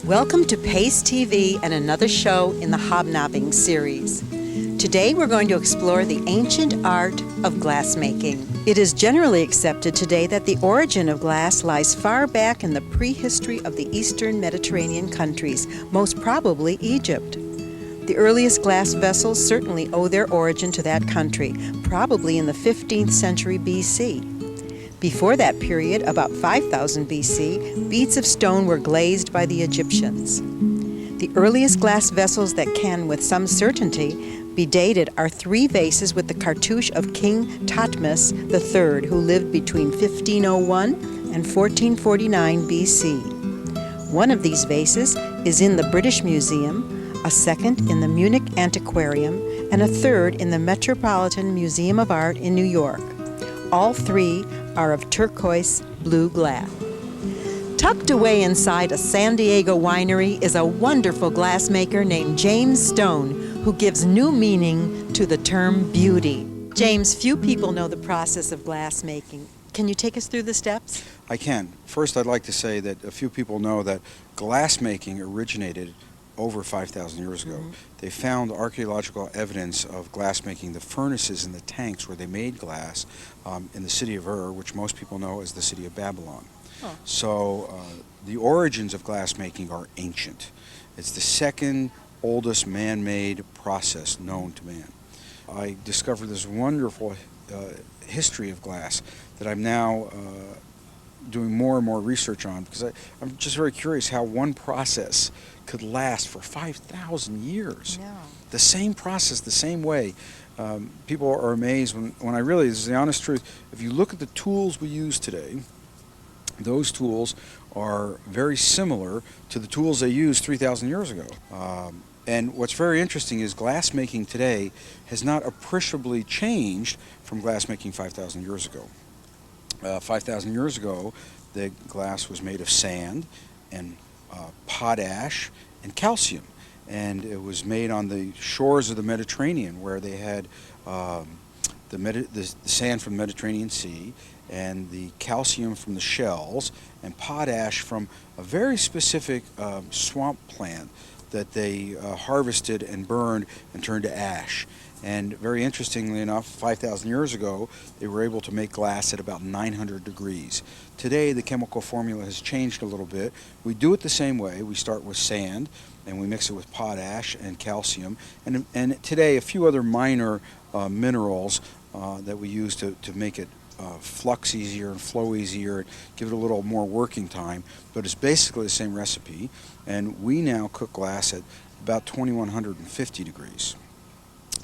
Welcome to Pace TV and another show in the Hobnobbing series. Today we're going to explore the ancient art of glassmaking. It is generally accepted today that the origin of glass lies far back in the prehistory of the Eastern Mediterranean countries, most probably Egypt. The earliest glass vessels certainly owe their origin to that country, probably in the 15th century BC. Before that period, about 5000 BC, beads of stone were glazed by the Egyptians. The earliest glass vessels that can, with some certainty, be dated are three vases with the cartouche of King Thutmose III, who lived between 1501 and 1449 BC. One of these vases is in the British Museum, a second in the Munich Antiquarium, and a third in the Metropolitan Museum of Art in New York. All three are of turquoise blue glass. Tucked away inside a San Diego winery is a wonderful glassmaker named James Stone, who gives new meaning to the term beauty. James, few people know the process of glassmaking. Can you take us through the steps? I can. First, I'd like to say that a few people know that glassmaking originated over 5,000 years ago. They found archaeological evidence of glassmaking, the furnaces and the tanks where they made glass in the city of Ur, which most people know as the city of Babylon. Oh. So the origins of glassmaking are ancient. It's the second oldest man-made process known to man. I discovered this wonderful history of glass that I'm now doing more and more research on, because I'm just very curious how one process could last for 5,000 years. Yeah. The same process, the same way. People are amazed when I really, this is the honest truth, if you look at the tools we use today, those tools are very similar to the tools they used 3,000 years ago. And what's very interesting is glassmaking today has not appreciably changed from glassmaking 5,000 years ago. 5,000 years ago, the glass was made of sand and potash and calcium, and it was made on the shores of the Mediterranean, where they had the sand from the Mediterranean Sea and the calcium from the shells and potash from a very specific swamp plant that they harvested and burned and turned to ash. And very interestingly enough, 5,000 years ago, they were able to make glass at about 900 degrees. Today, the chemical formula has changed a little bit. We do it the same way. We start with sand, and we mix it with potash and calcium. And today, a few other minor minerals that we use to make it flux easier and flow easier, and give it a little more working time. But it's basically the same recipe. And we now cook glass at about 2150 degrees.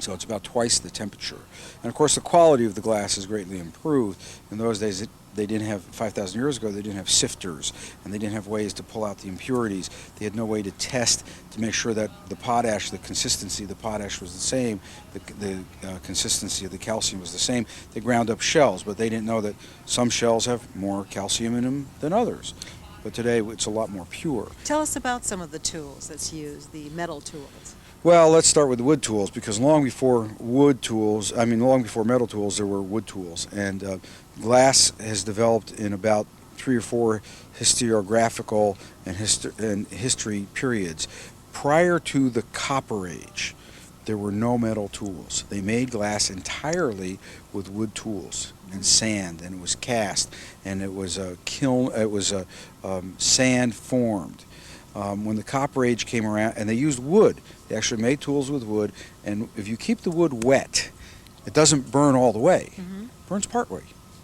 So it's about twice the temperature. And of course the quality of the glass has greatly improved. In those days they didn't have, 5,000 years ago, they didn't have sifters, and they didn't have ways to pull out the impurities. They had no way to test to make sure that the potash, the consistency of the potash was the same, the consistency of the calcium was the same. They ground up shells, but they didn't know that some shells have more calcium in them than others. But today it's a lot more pure. Tell us about some of the tools that's used, the metal tools. Well, let's start with the wood tools, because long before metal tools, there were wood tools. And glass has developed in about 3 or 4 historiographical and history periods. Prior to the Copper Age, there were no metal tools. They made glass entirely with wood tools and sand, and it was cast, and it was a kiln, it was a sand formed. When the Copper Age came around, and they used wood, they actually made tools with wood, and if you keep the wood wet, it doesn't burn all the way. It burns part way.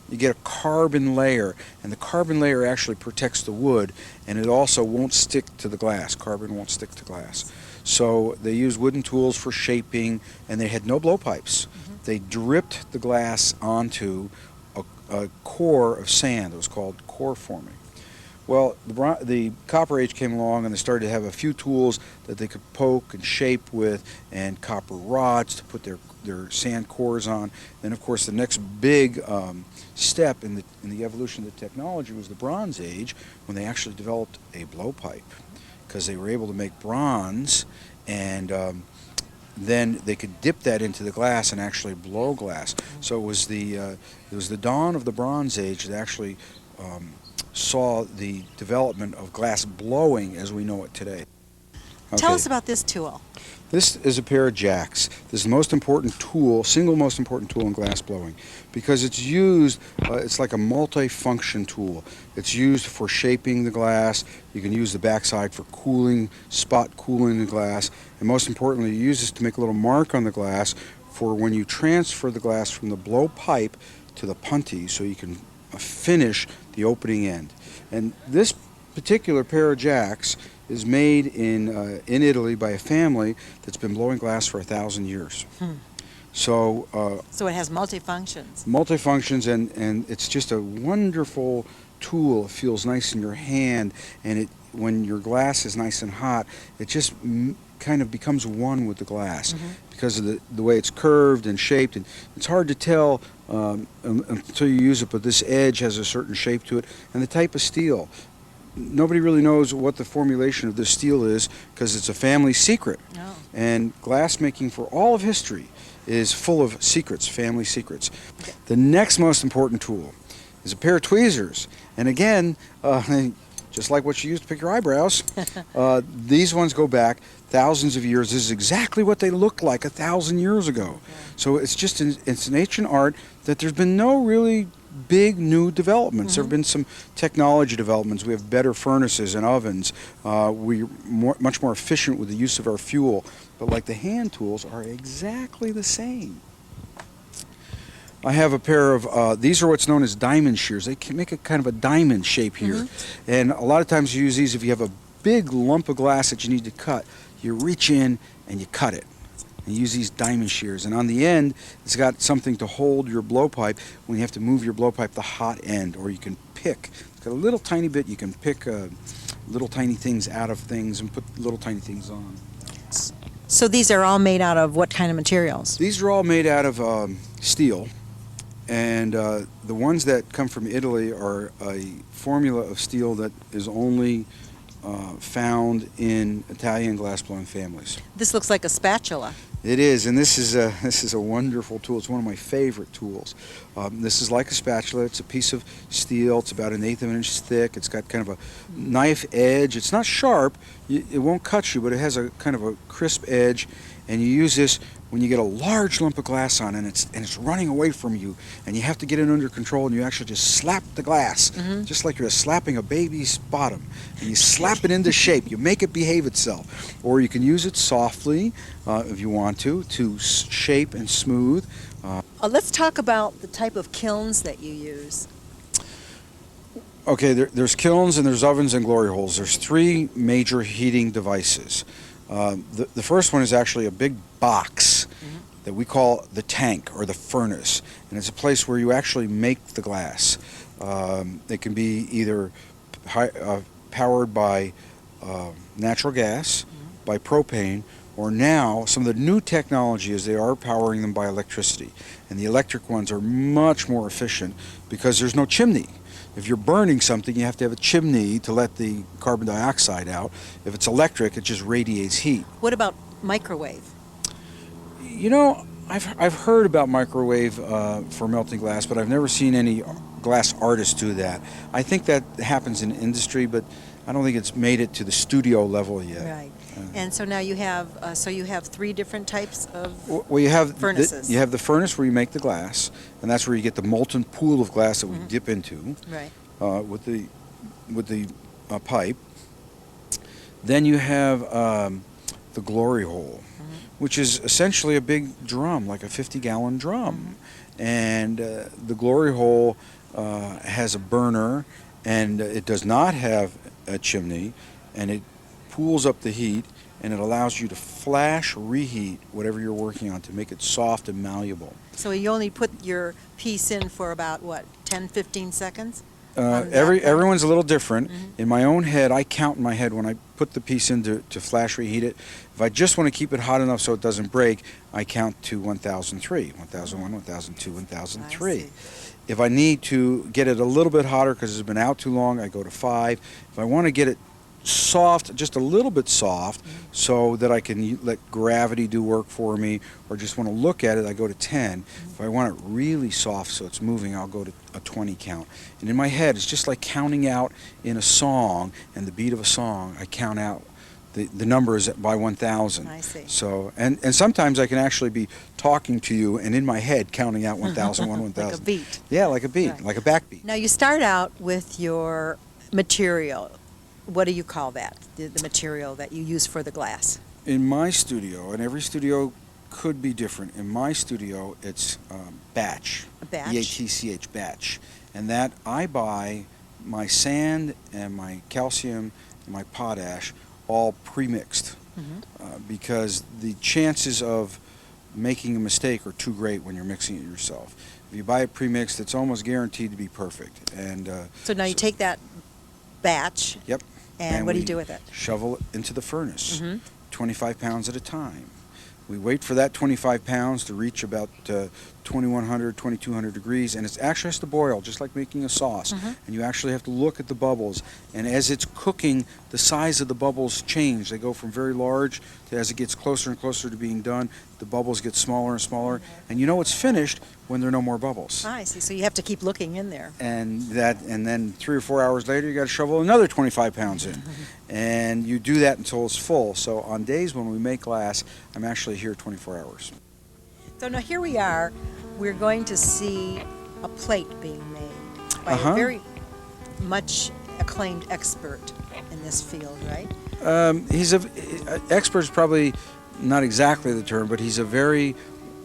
You get a carbon layer, and the carbon layer actually protects the wood, and it also won't stick to the glass. Carbon won't stick to glass. So they used wooden tools for shaping, and they had no blowpipes. They dripped the glass onto a core of sand. It was called core forming. Well, the Copper Age came along, and they started to have a few tools that they could poke and shape with, and copper rods to put their sand cores on. Then, of course, the next big step in the evolution of the technology was the Bronze Age, when they actually developed a blowpipe, because they were able to make bronze, and then they could dip that into the glass and actually blow glass. So it was the dawn of the Bronze Age that actually saw the development of glass blowing as we know it today. Tell Okay. us about this tool. This is a pair of jacks. This is the most important tool, single most important tool in glass blowing, because it's used, it's like a multi-function tool. It's used for shaping the glass. You can use the backside for cooling, spot cooling the glass, and most importantly, you use this to make a little mark on the glass for when you transfer the glass from the blow pipe to the punty, so you can finish the opening end. And this particular pair of jacks is made in Italy by a family that's been blowing glass for 1,000 years. So So it has multifunctions. multifunctions, and it's just a wonderful tool. It feels nice in your hand, and it when your glass is nice and hot, it just kind of becomes one with the glass because of the way it's curved and shaped. And it's hard to tell until you use it, but this edge has a certain shape to it, and the type of steel. Nobody really knows what the formulation of this steel is because it's a family secret. Oh. And glass making for all of history is full of secrets, family secrets. Okay. The next most important tool is a pair of tweezers. And again, just like what you use to pick your eyebrows, these ones go back thousands of years. This is exactly what they looked like 1,000 years ago. Okay. So it's an ancient art that there's been no really big new developments. There have been some technology developments. We have better furnaces and ovens. We're much more efficient with the use of our fuel. But like the hand tools are exactly the same. I have a pair of, these are what's known as diamond shears. They can make a kind of a diamond shape here. And a lot of times you use these if you have a big lump of glass that you need to cut. You reach in and you cut it. And use these diamond shears, and on the end it's got something to hold your blowpipe when you have to move your blowpipe the hot end, or you can pick. It's got a little tiny bit, you can pick little tiny things out of things and put little tiny things on. So these are all made out of what kind of materials? These are all made out of steel, and the ones that come from Italy are a formula of steel that is only found in Italian glassblowing families. This looks like a spatula. It is, and this is a wonderful tool. It's one of my favorite tools. This is like a spatula. It's a piece of steel. It's about 1/8 of an inch thick. It's got kind of a knife edge. It's not sharp. It won't cut you, but it has a kind of a crisp edge. And you use this when you get a large lump of glass on, and it's running away from you, and you have to get it under control, and you actually just slap the glass, just like you're slapping a baby's bottom, and you slap it into shape. You make it behave itself, or you can use it softly if you want to shape and smooth. Let's talk about the type of kilns that you use. Okay, there's kilns and there's ovens and glory holes. There's 3 major heating devices. The first one is actually a big box that we call the tank or the furnace, and it's a place where you actually make the glass. It can be either powered by natural gas, by propane, or now some of the new technology is they are powering them by electricity, and the electric ones are much more efficient because there's no chimney. If you're burning something, you have to have a chimney to let the carbon dioxide out. If it's electric, it just radiates heat. What about microwave? You know, I've heard about microwave for melting glass, but I've never seen any glass artists do that. I think that happens in industry, but I don't think it's made it to the studio level yet. Right. And so now you have 3 different types of Well, you have furnaces. You have the furnace where you make the glass, and that's where you get the molten pool of glass that we dip into Right. with the pipe. Then you have the glory hole, which is essentially a big drum, like a 50-gallon drum. And the glory hole has a burner, and it does not have a chimney, and it pools up the heat, and it allows you to flash reheat whatever you're working on to make it soft and malleable. So you only put your piece in for about, what, 10, 15 seconds? On that Everyone's a little different. In my own head, I count in my head when I put the piece in to flash reheat it. If I just want to keep it hot enough so it doesn't break, I count to 1003, 1001, 1002, 1003. I see. If I need to get it a little bit hotter because it's been out too long, I go to 5. If I want to get it soft, just a little bit soft, so that I can let gravity do work for me, or just want to look at it, I go to 10. If I want it really soft so it's moving, I'll go to a 20 count. And in my head, it's just like counting out in a song, and the beat of a song, I count out the numbers by 1,000. I see. So, and sometimes I can actually be talking to you and in my head counting out 1,000, 1,000. Like a beat. Yeah, like a beat, Right. like a backbeat. Now you start out with your material. What do you call that? The material that you use for the glass? In my studio, and every studio could be different, in my studio it's batch. A batch? B-A-T-C-H, batch. And that I buy my sand and my calcium and my potash all pre-mixed, because the chances of making a mistake are too great when you're mixing it yourself. If you buy it pre-mixed, it's almost guaranteed to be perfect. And So now you take that batch, Yep. and what do you we do with it? Shovel it into the furnace, 25 pounds at a time. We wait for that 25 pounds to reach about 2,100, 2,200 degrees, and it actually has to boil, just like making a sauce. And you actually have to look at the bubbles. And as it's cooking, the size of the bubbles change. They go from very large to, as it gets closer and closer to being done, the bubbles get smaller and smaller. And you know it's finished when there are no more bubbles. I see. So you have to keep looking in there. And then 3 or 4 hours later, you got to shovel another 25 pounds in, and you do that until it's full. So on days when we make glass, I'm actually here 24 hours. So now here we are. We're going to see a plate being made by a very much acclaimed expert in this field, right? Expert is probably not exactly the term, but he's a very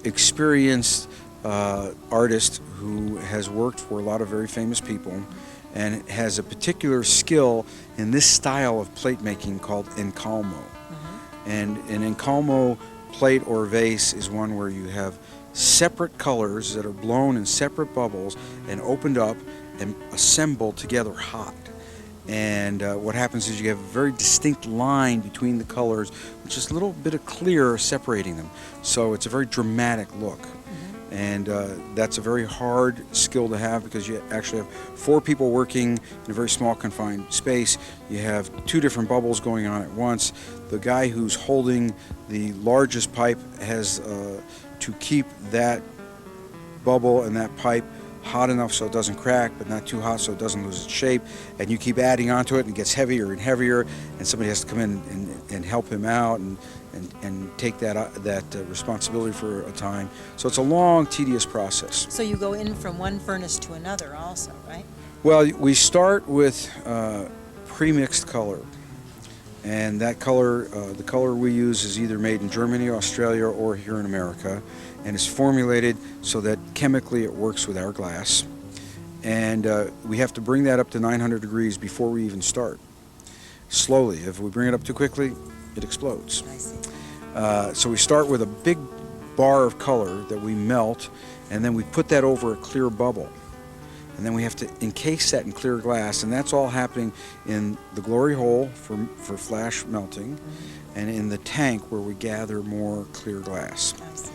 experienced artist who has worked for a lot of very famous people and has a particular skill in this style of plate making called encalmo. And an encalmo plate or vase is one where you have separate colors that are blown in separate bubbles and opened up and assembled together hot. And what happens is you have a very distinct line between the colors, which is a little bit of clear separating them. So it's a very dramatic look. And that's a very hard skill to have, because you actually have 4 people working in a very small confined space. You have 2 different bubbles going on at once. The guy who's holding the largest pipe has to keep that bubble and that pipe hot enough so it doesn't crack, but not too hot so it doesn't lose its shape. And you keep adding onto it, and it gets heavier and heavier, and somebody has to come in and help him out and take that responsibility for a time. So it's a long, tedious process. So you go in from one furnace to another also, right? Well, we start with pre-mixed color. And that color, the color we use is either made in Germany, Australia, or here in America. And it's formulated so that chemically it works with our glass. And we have to bring that up to 900 degrees before we even start. Slowly. If we bring it up too quickly, it explodes. I see. So we start with a big bar of color that we melt, and then we put that over a clear bubble. And then we have to encase that in clear glass, and that's all happening in the glory hole for flash melting, and in the tank where we gather more clear glass. I see.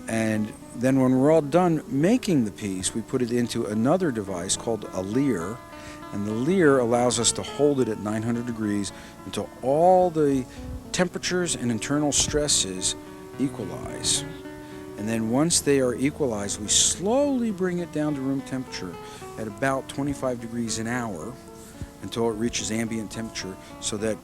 And then when we're all done making the piece, we put it into another device called a leer, and the leer allows us to hold it at 900 degrees until all the temperatures and internal stresses equalize. And then once they are equalized, we slowly bring it down to room temperature at about 25 degrees an hour until it reaches ambient temperature, so that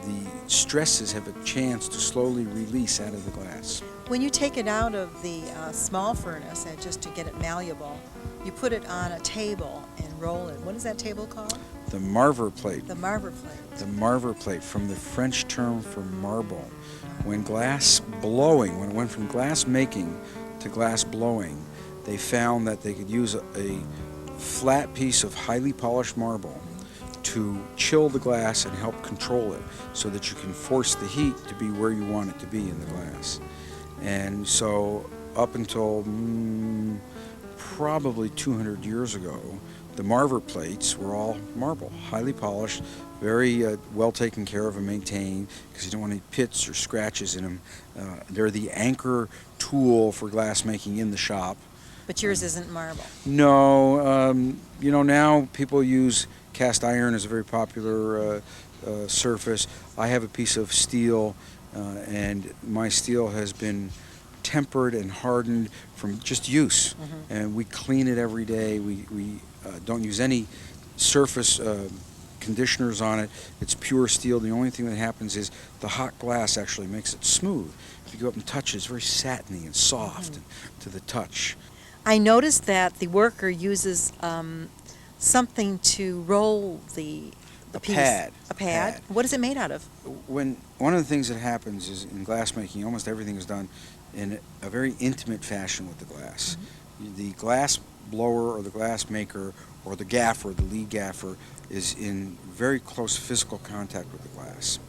the stresses have a chance to slowly release out of the glass. When you take it out of the small furnace, just to get it malleable, you put it on a table and roll it. What is that table called? The marver plate. The marver plate. The marver plate, from the French term for marble. When glass blowing, when it went from glass making to glass blowing, they found that they could use a flat piece of highly polished marble to chill the glass and help control it, so that you can force the heat to be where you want it to be in the glass. And so up until probably 200 years ago, the marver plates were all marble, highly polished, very well taken care of and maintained, because you don't want any pits or scratches in them. They're the anchor tool for glass making in the shop. But yours isn't marble. No, you know, now people use Cast iron is a very popular surface. I have a piece of steel, and my steel has been tempered and hardened from just use. And we clean it every day. We don't use any surface conditioners on it. It's pure steel. The only thing that happens is the hot glass actually makes it smooth. If you go up and touch it, it's very satiny and soft and to the touch. I noticed that the worker uses something to roll the A piece. pad. A pad? What is it made out of? One of the things that happens is in glassmaking, almost everything is done in a very intimate fashion with the glass. The glass blower or the glass maker or the gaffer, the lead gaffer, is in very close physical contact with the glass.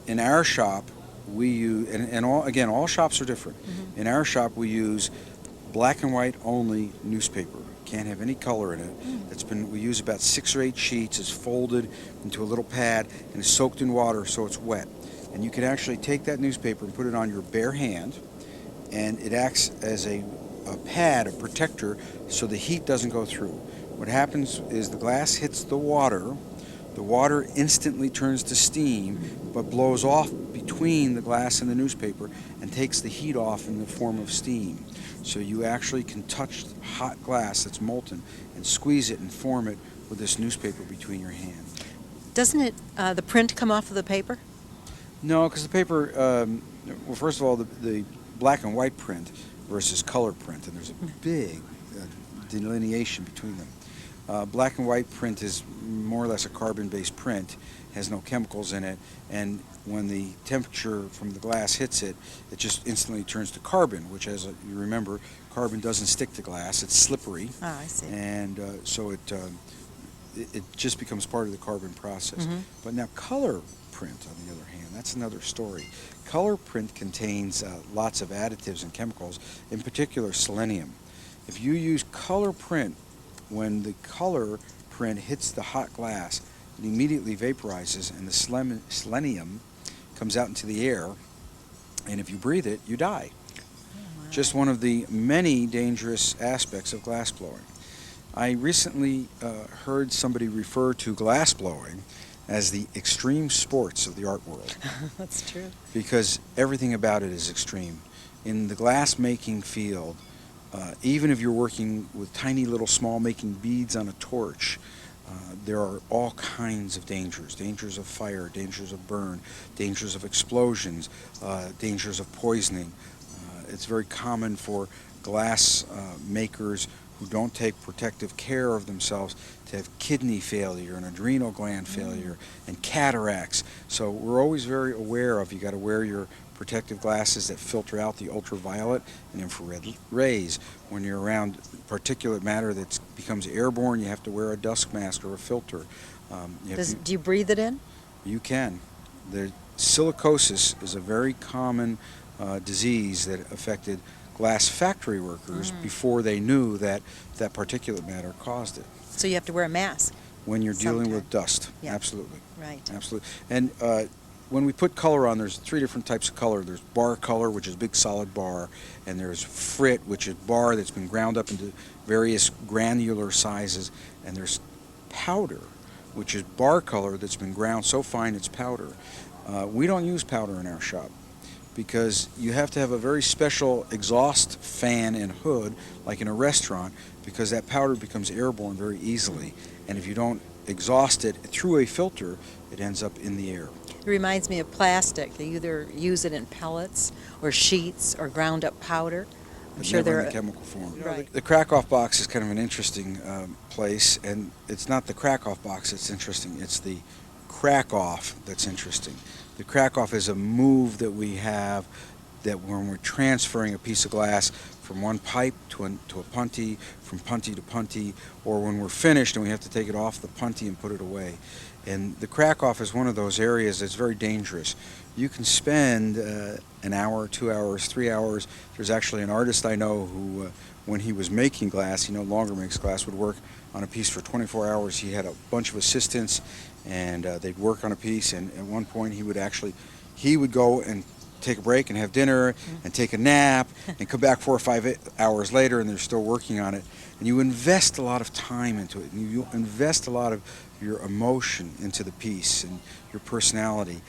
In our shop, we use, and all shops are different. In our shop, we use black and white only newspaper. Can't have any color in it. We use about 6 or 8 sheets. It's folded into a little pad and is soaked in water so it's wet. And you can actually take that newspaper and put it on your bare hand, and it acts as a pad, a protector, so the heat doesn't go through. What happens is the glass hits the water instantly turns to steam, but blows off between the glass and the newspaper and takes the heat off in the form of steam. So you actually can touch hot glass that's molten and squeeze it and form it with this newspaper between your hand. Doesn't it, the print come off of the paper? No, because the paper, well, first of all, the black and white print versus color print, and there's a big delineation between them. Black and white print is more or less a carbon-based print, has no chemicals in it, and when the temperature from the glass hits it, it just instantly turns to carbon, which, as you remember, carbon doesn't stick to glass. It's slippery. Ah, I see. And so it just becomes part of the carbon process. But now color print, on the other hand, that's another story. Color print contains lots of additives and chemicals, in particular selenium. If you use color print, when the color print hits the hot glass, it immediately vaporizes and the selenium comes out into the air, and if you breathe it, you die. Just one of the many dangerous aspects of glass blowing. I recently heard somebody refer to glass blowing as the extreme sports of the art world. That's true. Because everything about it is extreme. In the glass making field, even if you're working with tiny little small making beads on a torch, there are all kinds of dangers. Dangers of fire, dangers of burn, dangers of explosions, dangers of poisoning. It's very common for glass makers who don't take protective care of themselves to have kidney failure and adrenal gland failure and cataracts. So we're always very aware of, you got to wear your protective glasses that filter out the ultraviolet and infrared rays. When you're around particulate matter that becomes airborne, you have to wear a dust mask or a filter. Do you breathe it in? You can. The silicosis is a very common disease that affected glass factory workers before they knew that that particulate matter caused it. So you have to wear a mask? When you're dealing Sometime. with dust. Yeah. Absolutely. Right. Absolutely. And when we put color on, there's 3 different types of color. There's bar color, which is big solid bar, and there's frit, which is bar that's been ground up into various granular sizes, and there's powder, which is bar color that's been ground so fine it's powder. We don't use powder in our shop because you have to have a very special exhaust fan and hood, like in a restaurant, because that powder becomes airborne very easily, and if you don't exhaust it through a filter, it ends up in the air. It reminds me of plastic. They either use it in pellets or sheets or ground up powder. I'm sure Never they're in the chemical form. Right. The crack-off box is kind of an interesting place, and it's not the crack-off box that's interesting, it's the crack-off that's interesting. The crack-off is a move that we have that when we're transferring a piece of glass from one pipe to a punty, from punty to punty, or when we're finished and we have to take it off the punty and put it away. And the crack-off is one of those areas that's very dangerous. You can spend an hour, 2 hours, 3 hours. There's actually an artist I know who, when he was making glass, he no longer makes glass, would work on a piece for 24 hours. He had a bunch of assistants, and they'd work on a piece, and at one point he would go and take a break and have dinner and take a nap and come back 4 or 5 hours later and they're still working on it. And you invest a lot of time into it. And you invest a lot of your emotion into the piece and your personality.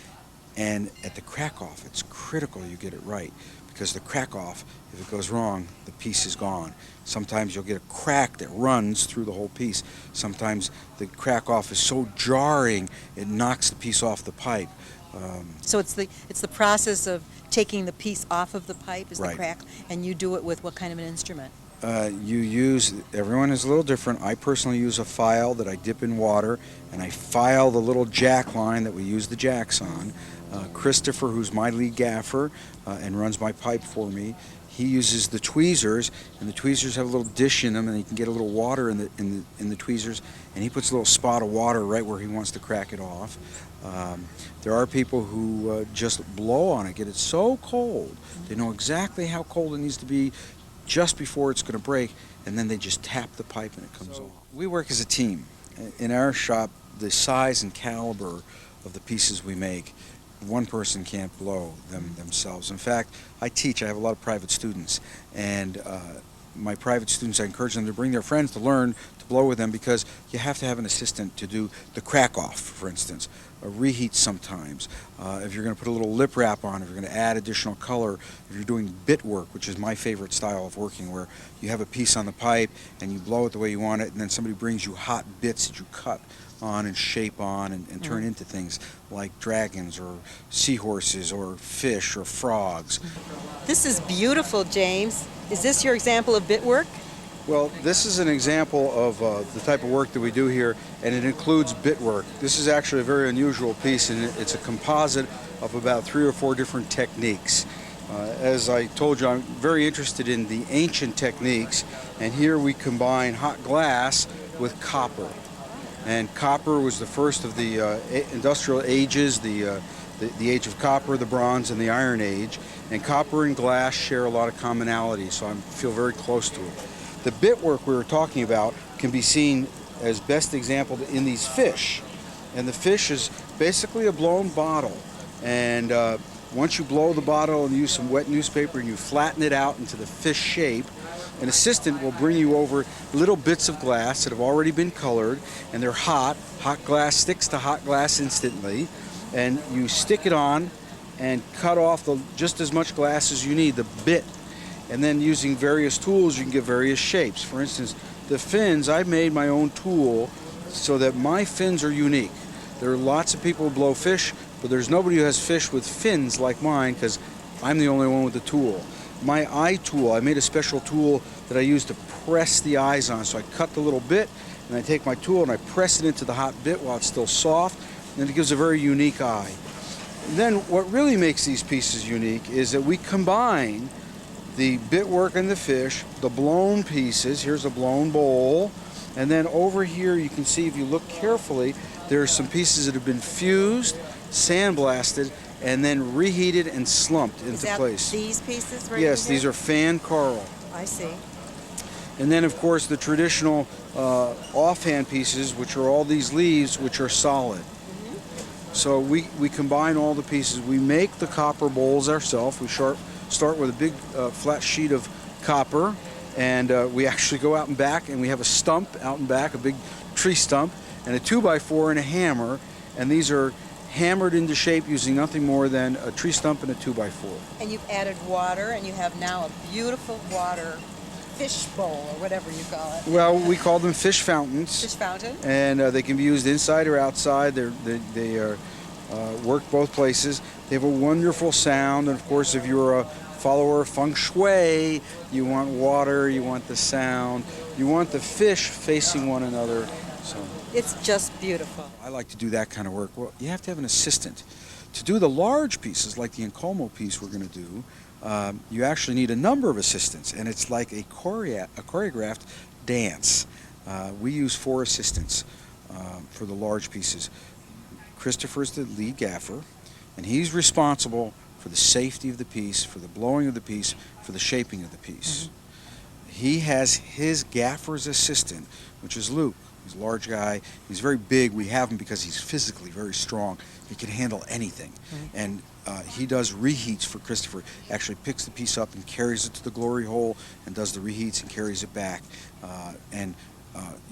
And at the crack-off, it's critical you get it right, because the crack-off, if it goes wrong, the piece is gone. Sometimes you'll get a crack that runs through the whole piece. Sometimes the crack-off is so jarring it knocks the piece off the pipe. So it's the process of taking the piece off of the pipe is the Right. crack, and you do it with what kind of an instrument? Everyone is a little different. I personally use a file that I dip in water, and I file the little jack line that we use the jacks on. Christopher, who's my lead gaffer and runs my pipe for me, he uses the tweezers, and the tweezers have a little dish in them, and you can get a little water in the tweezers, and he puts a little spot of water right where he wants to crack it off. There are people who just blow on it, get it so cold, they know exactly how cold it needs to be just before it's going to break, and then they just tap the pipe and it comes off. We work as a team. In our shop, the size and caliber of the pieces we make, one person can't blow them themselves. In fact, I have a lot of private students, and my private students, I encourage them to bring their friends to learn to blow with them, because you have to have an assistant to do the crack off, for instance, a reheat sometimes. If you're going to put a little lip wrap on, if you're going to add additional color, if you're doing bit work, which is my favorite style of working, where you have a piece on the pipe and you blow it the way you want it, and then somebody brings you hot bits that you cut on and shape on and turn into things like dragons or seahorses or fish or frogs. This is beautiful, James. Is this your example of bit work? Well, this is an example of the type of work that we do here, and it includes bit work. This is actually a very unusual piece, and it's a composite of about 3 or 4 different techniques. As I told you, I'm very interested in the ancient techniques, and here we combine hot glass with copper. And copper was the first of the industrial ages, the age of copper, the bronze, and the iron age. And copper and glass share a lot of commonality, so I feel very close to it. The bit work we were talking about can be seen as best example in these fish. And the fish is basically a blown bottle. And once you blow the bottle and use some wet newspaper and you flatten it out into the fish shape, an assistant will bring you over little bits of glass that have already been colored, and they're hot. Hot glass sticks to hot glass instantly, and you stick it on and cut off just as much glass as you need, the bit. And then using various tools, you can get various shapes. For instance, the fins, I made my own tool so that my fins are unique. There are lots of people who blow fish, but there's nobody who has fish with fins like mine, because I'm the only one with the tool. My eye tool, I made a special tool that I use to press the eyes on. So I cut the little bit, and I take my tool and I press it into the hot bit while it's still soft, and it gives a very unique eye. And then what really makes these pieces unique is that we combine the bit work and the fish, the blown pieces. Here's a blown bowl, and then over here you can see, if you look carefully, there are some pieces that have been fused, sandblasted, and then reheated and slumped into place. These pieces right Yes, here? these are fan coral. I see. And then, of course, the traditional offhand pieces, which are all these leaves, which are solid. So we combine all the pieces. We make the copper bowls ourselves. We start with a big flat sheet of copper, and we actually go out and back, and we have a stump out and back, a big tree stump, and a 2x4 and a hammer, and these are hammered into shape using nothing more than a tree stump and a 2x4. And you've added water, and you have now a beautiful water fish bowl, or whatever you call it. Well, we call them fish fountains. Fish fountain? And they can be used inside or outside. They are work both places. They have a wonderful sound, and of course, if you're a follower of feng shui, you want water, you want the sound, you want the fish facing one another. So It's just beautiful. I like to do that kind of work. Well, you have to have an assistant. To do the large pieces, like the Encolmo piece we're going to do, you actually need a number of assistants, and it's like a choreographed dance. We use 4 assistants for the large pieces. Christopher's the lead gaffer, and he's responsible for the safety of the piece, for the blowing of the piece, for the shaping of the piece. He has his gaffer's assistant, which is Luke. He's a large guy. He's very big. We have him because he's physically very strong. He can handle anything. And he does reheats for Christopher. Actually picks the piece up and carries it to the glory hole and does the reheats and carries it back.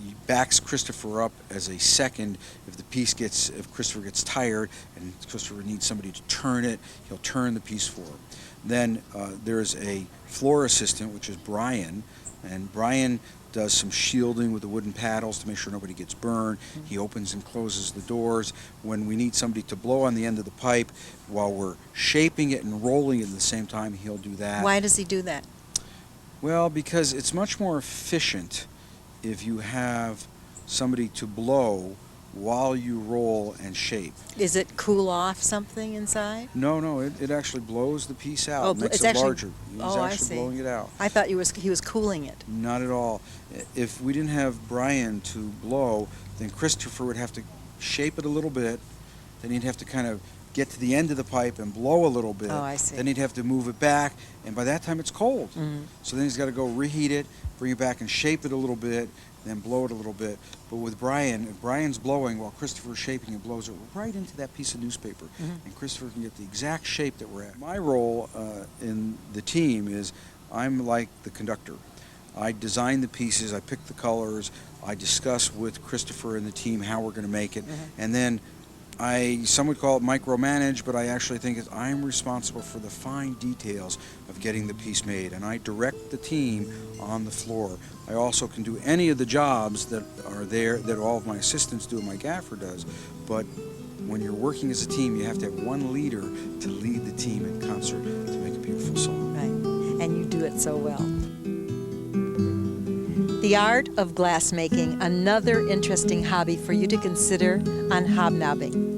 He backs Christopher up as a second. If Christopher gets tired and Christopher needs somebody to turn it, he'll turn the piece for him. Then there's a floor assistant, which is Brian, and Brian does some shielding with the wooden paddles to make sure nobody gets burned. He opens and closes the doors. When we need somebody to blow on the end of the pipe while we're shaping it and rolling it at the same time, he'll do that. Why does he do that? Well, because it's much more efficient if you have somebody to blow while you roll and shape. Is it cool off something inside? No, it actually blows the piece out. Oh, makes it's it actually larger. He's I actually see. blowing it out. I thought he was cooling it. Not at all. If we didn't have Brian to blow, then Christopher would have to shape it a little bit. Then he'd have to kind of get to the end of the pipe and blow a little bit. Oh, I see. Then he'd have to move it back, and by that time it's cold. So then he's got to go reheat it, bring it back and shape it a little bit, then blow it a little bit. But with Brian, if Brian's blowing while Christopher's shaping and blows it right into that piece of newspaper, and Christopher can get the exact shape that we're at. My role in the team is I'm like the conductor. I design the pieces, I pick the colors, I discuss with Christopher and the team how we're going to make it, and then some would call it micromanage, but I actually think I'm responsible for the fine details of getting the piece made, and I direct the team on the floor. I also can do any of the jobs that are there that all of my assistants do and my gaffer does, but when you're working as a team, you have to have one leader to lead the team in concert to make a beautiful song. Right, and you do it so well. The art of glassmaking, another interesting hobby for you to consider on Hobnobbing.